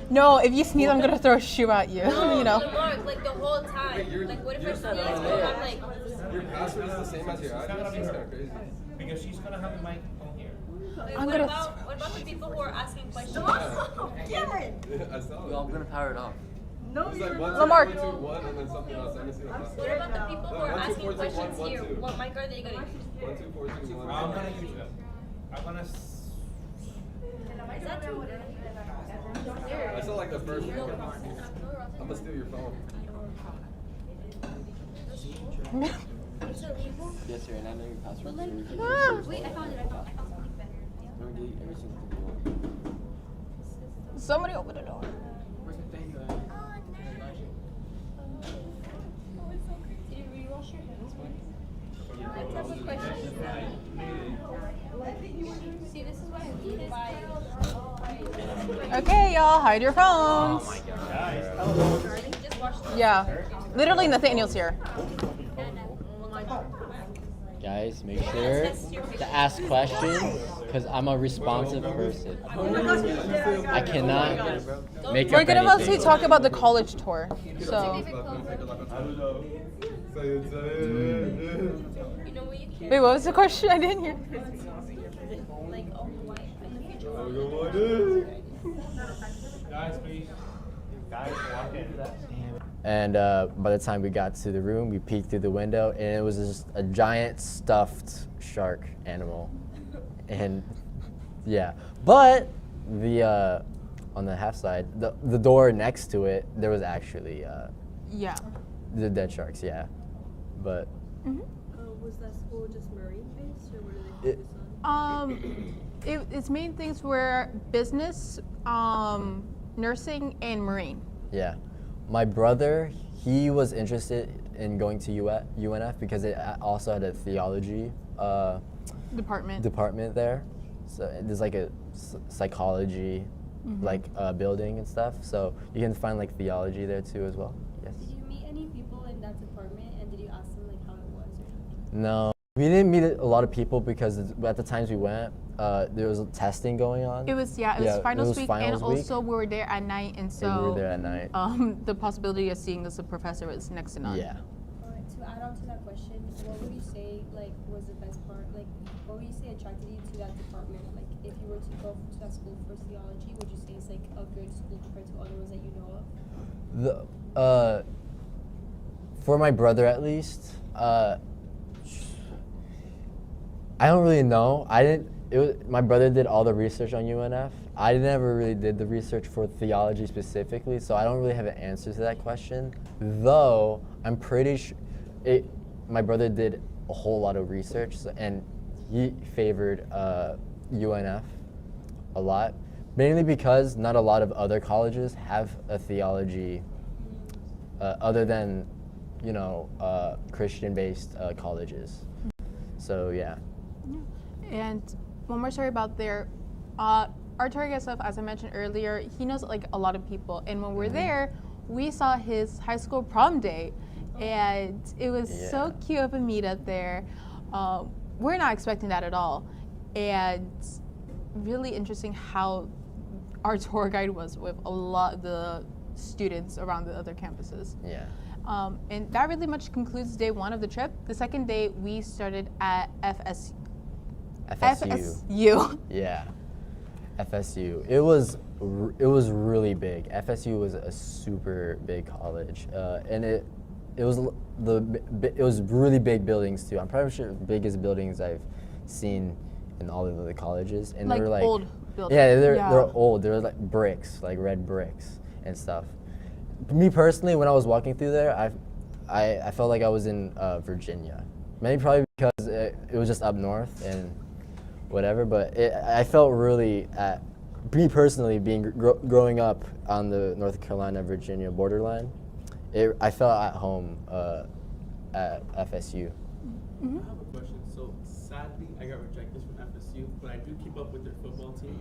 No, if you sneeze, I'm gonna throw a shoe at you. No, You know. Mark, like the whole time. Like, what if I sneeze? We'll have like. Your password is the same as your address? That's kind of crazy. Because she's gonna have the microphone here. I'm What gonna. about the people who are asking questions? Cameron! I saw it. Well, I'm gonna power it off. No, It's you're like not. Lamar. 1, 2, 1, and then something else. I didn't see the password. What about the people who are 1, 2, asking 4, 2, 1, questions 1, here? 2. What mic are they gonna use? 1, 2, 4, 2, 1. I'm gonna use them. I'm gonna. Is that too? I saw like the first one. I'm gonna steal your phone. It's illegal. Yes, sir, and I know your password. Wait, I found it. something better. I'm gonna delete every single thing you want. Somebody open the door. Where's the thing, Did you rewash your hands? Let's have a question. See, this is why I need it. Okay, y'all, hide your phones. Just wash them. Yeah, literally Nathaniel's here. Guys, make sure to ask questions because I'm a responsive person. I cannot make We're up gonna mostly anything. talk about the college tour. So, You know what you can wait, what was the question? I didn't hear. like all white in the future. Guys, please. Guys, walk in. And by the time we got to the room, we peeked through the window, and it was just a giant stuffed shark animal. And yeah, but the on the half side, the door next to it, there was actually Yeah. the dead sharks. Yeah, but Was that school just marine based, or what do they focus on? Its main things were business, nursing, and marine. yeah, my brother, he was interested in going to UNF because it also had a theology Department. there. So there's like a psychology building and stuff. So you can find like theology there too as well. Yes. Did you meet any people in that department, and did you ask them like how it was or something? No, we didn't meet a lot of people because at the times we went, there was testing going on. It was finals week, and also we were there at night, and so we were there at night. The possibility of seeing the professor was next to none. Yeah. Alright, to add on to that question, what would you say was the best part? Like, what would you say attracted you to that department? Like, if you were to go to that school for theology, would you say it's like a good school compared to other ones that you know of? For my brother at least, I don't really know. My brother did all the research on UNF. I never really did the research for theology specifically, so I don't really have an answer to that question. Though I'm pretty sure my brother did a whole lot of research, and he favored UNF a lot, mainly because not a lot of other colleges have a theology other than Christian-based colleges. So yeah. And one more story about our tour guide stuff, as I mentioned earlier, he knows like a lot of people. And when we're there, we saw his high school prom date, and it was so cute of a meetup there. We're not expecting that at all, and really interesting how our tour guide was with a lot of the students around the other campuses. Yeah. And that really much concludes day one of the trip. The second day, we started at FSU. FSU. Yeah. FSU. It was really big. FSU was a super big college, and it was really big buildings too. I'm probably sure the biggest buildings I've seen in all of the colleges, and Like they were like old buildings. Yeah, they're old. They're like bricks, like red bricks and stuff. Me personally, when I was walking through there, I felt like I was in Virginia. Maybe probably because it was just up north and whatever, but I felt really me personally being growing up on the North Carolina-Virginia borderline, I felt at home at FSU. Mm-hmm. I have a question. So sadly, I got rejected from FSU, but I do keep up with their football team.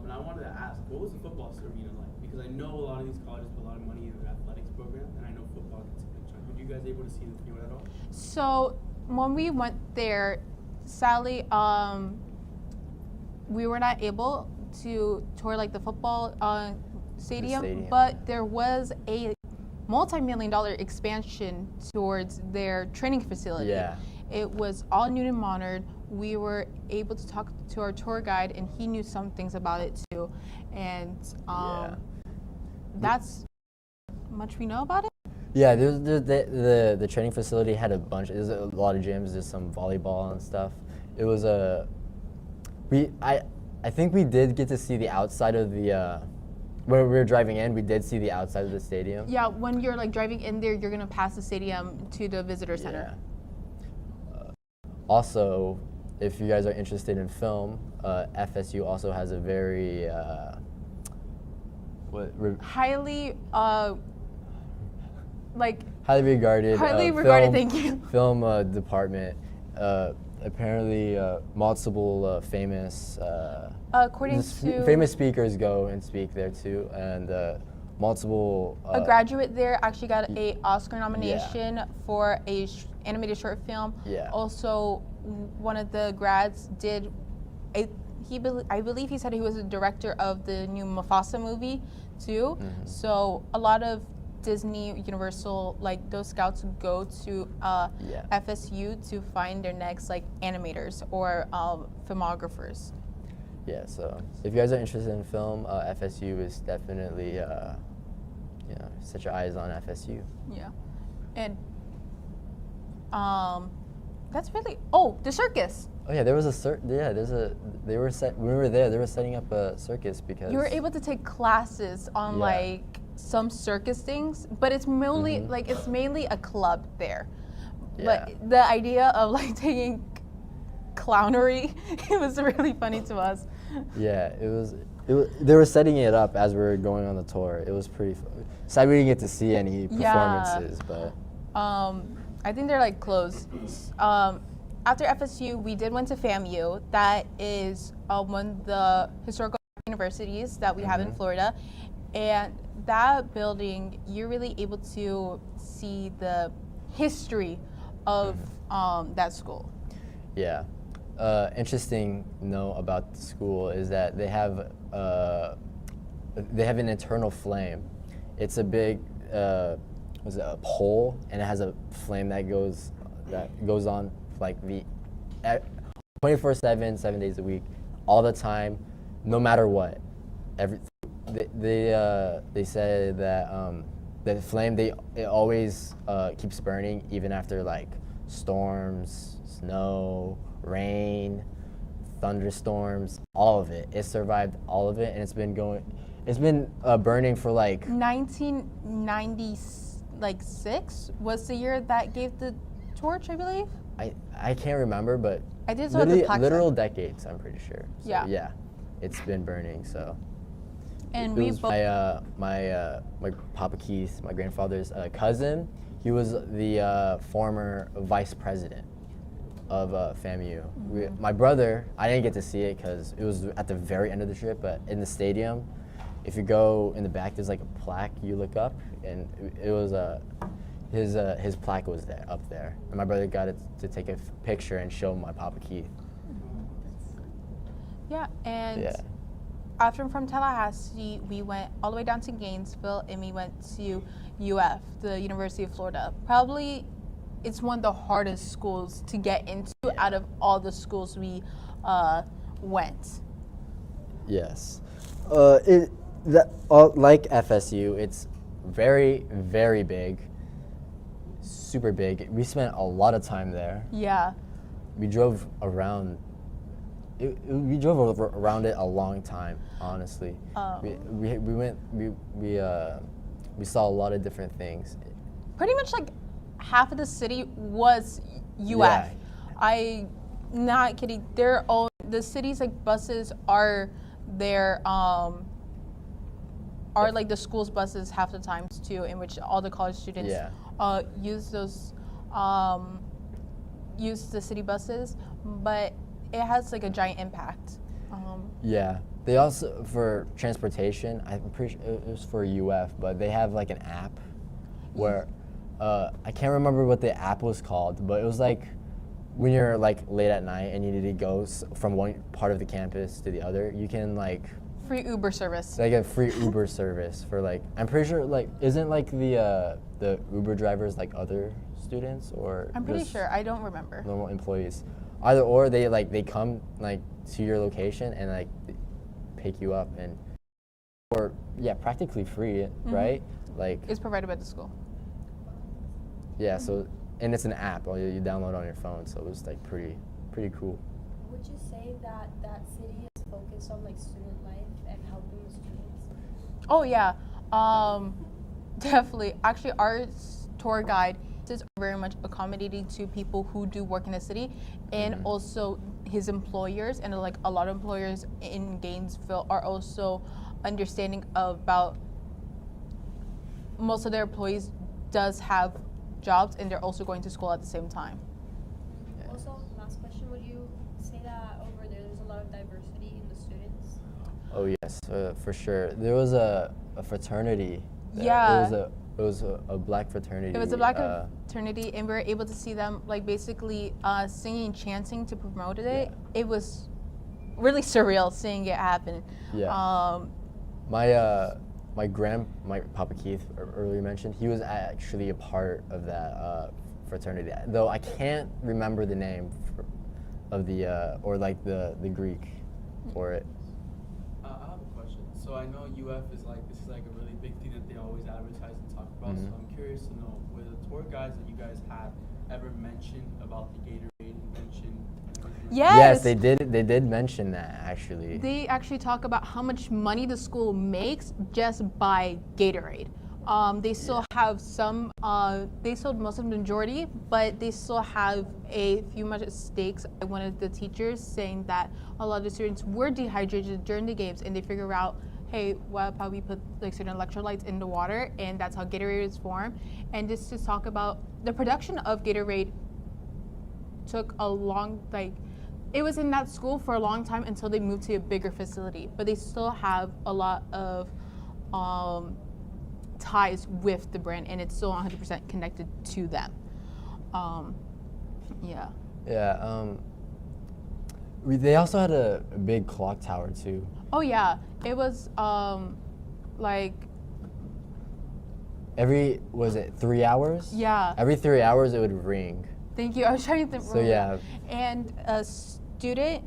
And I wanted to ask, what was the football arena like? Because I know a lot of these colleges put a lot of money in their athletics program, and I know football gets a big chunk. Were you guys able to see the field at all? So when we went there, sadly, we were not able to tour like the football stadium, but there was a multi-million-dollar expansion towards their training facility. Yeah. It was all new and modern. We were able to talk to our tour guide, and he knew some things about it too. And that's much we know about it. Yeah, the training facility had a bunch. There's a lot of gyms. There's some volleyball and stuff. It was I think we did get to see the outside of the. When we were driving in, we did see the outside of the stadium. Yeah, when you're like driving in there, you're gonna pass the stadium to the visitor center. Yeah. Also, if you guys are interested in film, FSU also has a very highly regarded thank you. Film department. Apparently, multiple famous famous speakers go and speak there too, and multiple. A graduate there actually got a Oscar nomination for a animated short film. Yeah. Also, one of the grads did I believe he said he was a director of the new Mufasa movie too. Mm-hmm. So a lot of Disney, Universal, like those scouts go to FSU to find their next like animators or filmographers. Yeah, so if you guys are interested in film, FSU is definitely, set your eyes on FSU. Yeah, and that's really the circus. Oh yeah, there was when we were there, they were setting up a circus because you were able to take classes on like some circus things, but it's mainly it's mainly a club there. Yeah. But the idea of like taking clownery, it was really funny to us. Yeah, it was. They were setting it up as we were going on the tour. It was pretty fun. Sad we didn't get to see any performances, but I think they're like closed. After FSU, we did went to FAMU. That is one of the historical universities that we have in Florida, and that building, you're really able to see the history of that school. Yeah. Interesting note about the school is that they have an internal flame. It's a big a pole, and it has a flame that goes on like 24/7, 7 days a week, all the time, no matter what. They said that the flame it always keeps burning even after like storms, snow, rain, thunderstorms, all of it. It survived all of it, and it's been burning for like 1996 was the year that gave the torch, I believe. I can't remember, but I did saw the plaque. Literal decades, I'm pretty sure. So, yeah, it's been burning. So. And my Papa Keith, my grandfather's cousin, he was the former vice president of FAMU. My brother, I didn't get to see it because it was at the very end of the trip, but in the stadium, if you go in the back, there's like a plaque you look up, and it was his plaque was up there, and my brother got it to take a picture and show my Papa Keith. Yeah, and after from Tallahassee, we went all the way down to Gainesville, and we went to UF, the University of Florida. Probably, it's one of the hardest schools to get into out of all the schools we went. Yes, like FSU, it's very, very big, super big. We spent a lot of time there. Yeah. We drove around. We drove around it a long time, honestly. We saw a lot of different things. Pretty much like half of the city was UF. Yeah. I not kidding. The city's like buses are their are like the school's buses half the times too, in which all the college students use those use the city buses, but it has like a giant impact. Yeah, they also, for transportation, I'm pretty sure it was for UF, but they have like an app where I can't remember what the app was called, but it was like when you're like late at night and you need to go from one part of the campus to the other, you can like Free Uber service. They get free Uber service for like, I'm pretty sure like, isn't like the Uber drivers like other students or I'm pretty just sure. I don't remember. normal employees? Either or, they come like to your location and like pick you up and, or yeah, practically free, right? Like It's provided by the school. yeah, so and it's an app you download on your phone, so it was like pretty cool. Would you say that that city is focused on like student life and helping the students? Oh yeah, definitely. Actually, our tour guide is very much accommodating to people who do work in the city, and also his employers. And like a lot of employers in Gainesville are also understanding about most of their employees does have jobs, and they're also going to school at the same time. Also, last question, would you say that over there's a lot of diversity in the students? Oh yes, for sure. There was a fraternity. Yeah. It was a black fraternity. It was a black fraternity, and we were able to see them like basically singing, chanting to promote it. Yeah. It was really surreal seeing it happen. Yeah. My Papa Keith earlier mentioned, he was actually a part of that fraternity. Though I can't remember the name of the or like the Greek for it. I have a question. So I know UF is like, this is like a really big thing that they always advertise and talk about. So I'm curious to know, were the tour guides that you guys had ever mentioned about the Gatorade invention? Yes. Yes, they did mention that actually. They actually talk about how much money the school makes just by Gatorade. They still have some, they sold most of the majority, but they still have a few much stakes. One of the teachers saying that a lot of the students were dehydrated during the games, and they figure out, hey, what about we put like certain electrolytes in the water, and that's how Gatorade is formed. And just to talk about the production of Gatorade took a long, like, it was in that school for a long time until they moved to a bigger facility, but they still have a lot of ties with the brand, and it's still 100% connected to them. Yeah. Yeah. They also had a big clock tower too. Oh yeah, it was like was it 3 hours? Yeah. Every 3 hours it would ring. Thank you. I was trying to think. So yeah. And a student,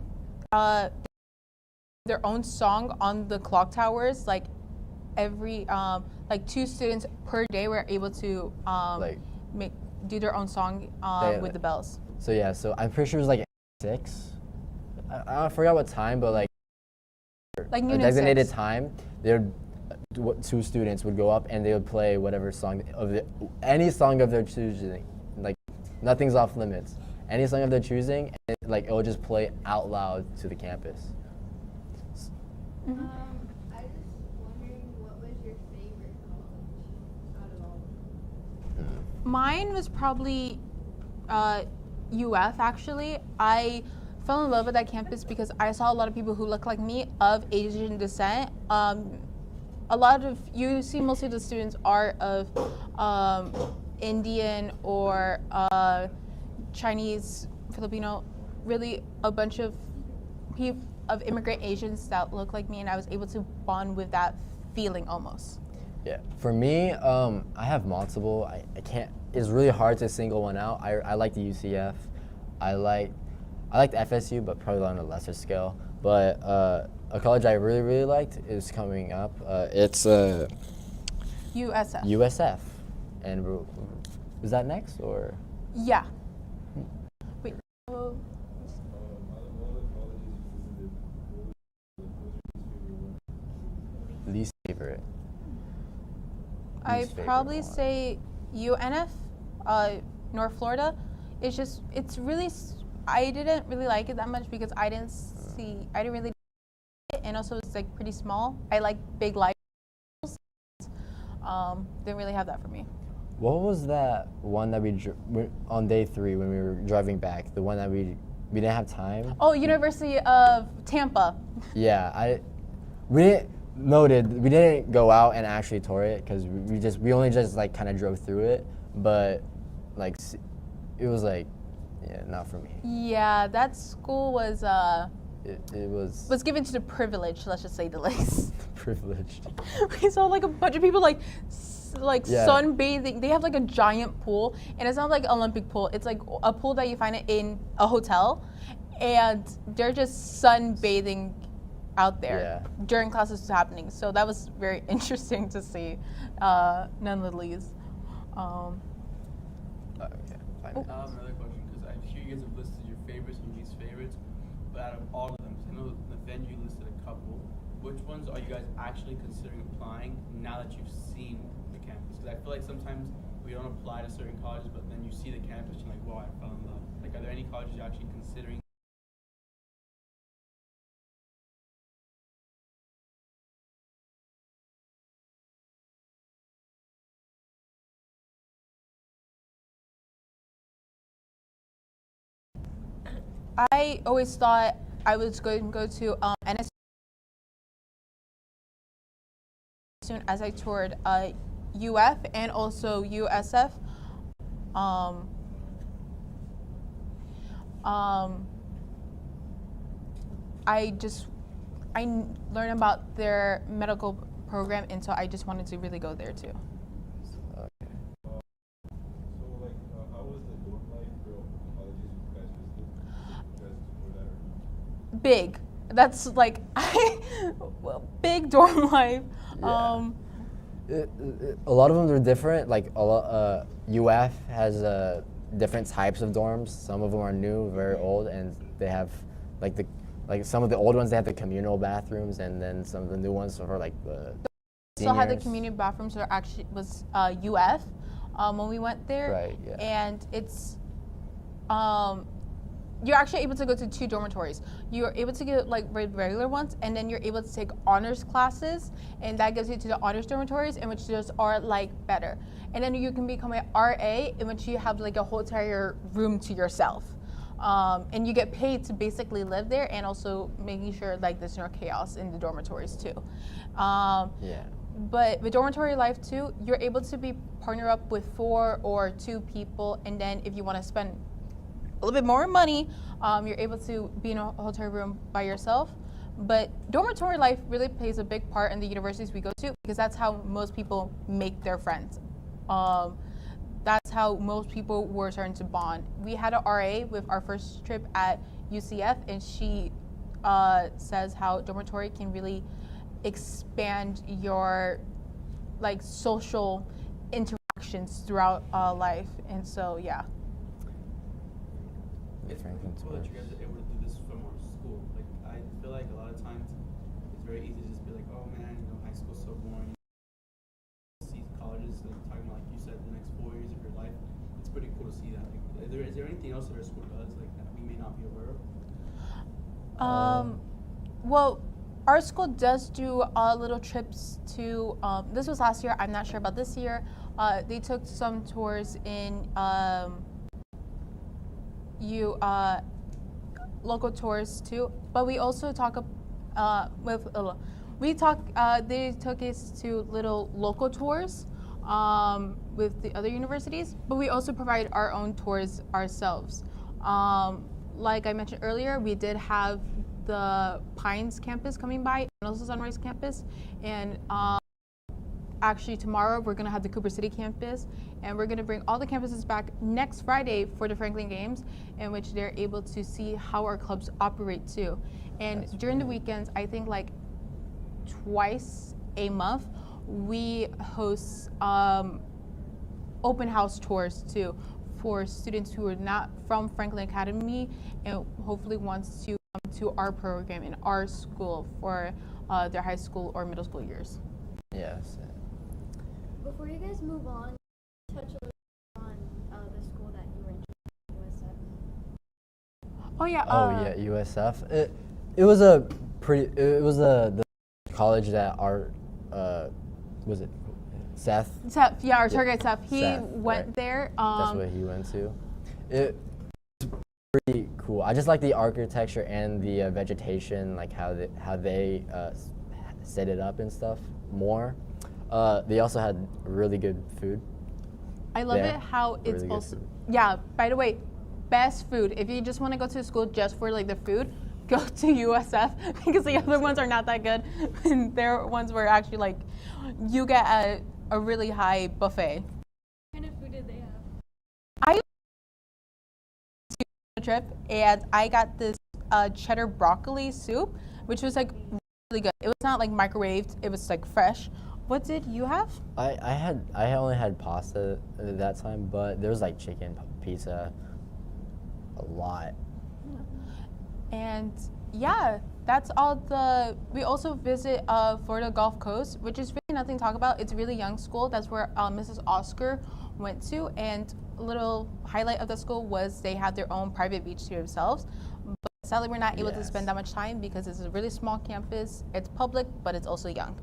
their own song on the clock towers. Like every, like 2 students per day were able to do their own song with the bells. So yeah. So I'm pretty sure it was like 6. I forgot what time, but like a designated 6. time. They would 2 students would go up and they would play whatever song any song of their choosing. Like nothing's off limits. Any song of their choosing, and it will just play out loud to the campus. I was just wondering, what was your favorite college out of all of them? Mine was probably UF, actually. I fell in love with that campus because I saw a lot of people who look like me of Asian descent. You see mostly the students are of Indian or Chinese, Filipino, really a bunch of immigrant Asians that look like me, and I was able to bond with that feeling almost. Yeah, for me, I have multiple. I can't. It's really hard to single one out. I like the UCF. I like the FSU, but probably on a lesser scale. But a college I really liked is coming up. It's USF. USF, and was that next or? Yeah. Wait. Least favorite. I'd probably say UNF, North Florida. It's really, I didn't really like it that much because I didn't really, and also it's like pretty small. I like big lights. Didn't really have that for me. What was that one that on day 3 when we were driving back? The one that we didn't have time. Oh, University of Tampa. Yeah, we didn't go out and actually tour it because we only just like kind of drove through it, but like it was like, yeah, not for me. Yeah, that school was It it was given to the privileged, let's just say the least. privileged. We saw like a bunch of people like Yeah. sunbathing. They have like a giant pool, and it's not like Olympic pool. It's like a pool that you find it in a hotel, and they're just sunbathing out there during classes was happening. So that was very interesting to see, none of the least. Okay, fine. Another question, because I hear you guys have listed your favorites and least favorites, but out of all of them, 'cause I know Nathaniel, you listed a couple. Which ones are you guys actually considering applying now that you've seen the campus? Because I feel like sometimes we don't apply to certain colleges, but then you see the campus, you're like, whoa, I fell in love. Like, are there any colleges you're actually considering? I always thought I was going to go to NS soon as I toured UF and also USF. I learned about their medical program, and so I just wanted to really go there too. Okay. So, like, how was the dorm life for colleges you guys visited? You guys explore that or? Big. That's like big dorm life. Yeah. A lot of them are different. Like UF has different types of dorms. Some of them are new, very old, and they have like some of the old ones. They have the communal bathrooms, and then some of the new ones are like the. Still had the seniors. community bathrooms. There actually was UF when we went there, Right, yeah. and it's you're actually able to go to 2 dormitories. You're able to get like regular ones, and then you're able to take honors classes, and that gives you to the honors dormitories, in which those are like better. And then you can become an RA, in which you have like a whole entire room to yourself, and you get paid to basically live there, and also making sure like there's no chaos in the dormitories too. Yeah. But with dormitory life too, you're able to be partner up with 4 or 2 people, and then if you want to spend a little bit more money, you're able to be in a hotel room by yourself. But dormitory life really plays a big part in the universities we go to, because that's how most people make their friends. That's how most people were starting to bond. We had an RA with our first trip at UCF, and she says how dormitory can really expand your like social interactions throughout life. And so yeah. It's Franklin cool that you Tours. guys are able to do this from our school. Like, I feel like a lot of times it's very easy to just be like, oh man, high school's so boring. See colleges, like, talking about, like you said, the next 4 years of your life. It's pretty cool to see that. Like, is there anything else that our school does like that we may not be aware of? Well, our school does do little trips to, this was last year, I'm not sure about this year. They took some tours in local tours too, but we also talk they took us to little local tours with the other universities, but we also provide our own tours ourselves. Like I mentioned earlier, we did have the Pines campus coming by and also Sunrise campus, and actually tomorrow we're going to have the Cooper City campus, and we're going to bring all the campuses back next Friday for the Franklin Games, in which they're able to see how our clubs operate too. And during the weekends, I think like twice a month, we host open house tours too for students who are not from Franklin Academy and hopefully wants to come to our program in our school for their high school or middle school years. Yes. Before you guys move on, touch a little on the school that you were in, USF. Oh yeah. USF. It was a pretty. It was the college that our was it Seth? Seth, yeah, our tour guide Seth. He Seth, went right. there. That's what he went to. It's pretty cool. I just like the architecture and the vegetation, like how they set it up and stuff more. They also had really good food. I love there. it how it's Really good also food. yeah. By the way, best food. If you just want to go to school just for like the food, go to USF because the other ones are not that good. And their ones were actually like, you get a really high buffet. What kind of food did they have? I a trip and I got this cheddar broccoli soup, which was like really good. It was not like microwaved; it was like fresh. What did you have? I only had pasta at that time, but there was like chicken, pizza, a lot. And yeah, that's all we also visit Florida Gulf Coast, which is really nothing to talk about. It's a really young school. That's where Mrs. Oscar went to. And a little highlight of the school was they had their own private beach to themselves. But sadly, we're not able to spend that much time because it's a really small campus. It's public, but it's also young.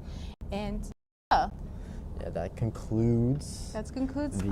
And yeah. Yeah, that concludes. That concludes the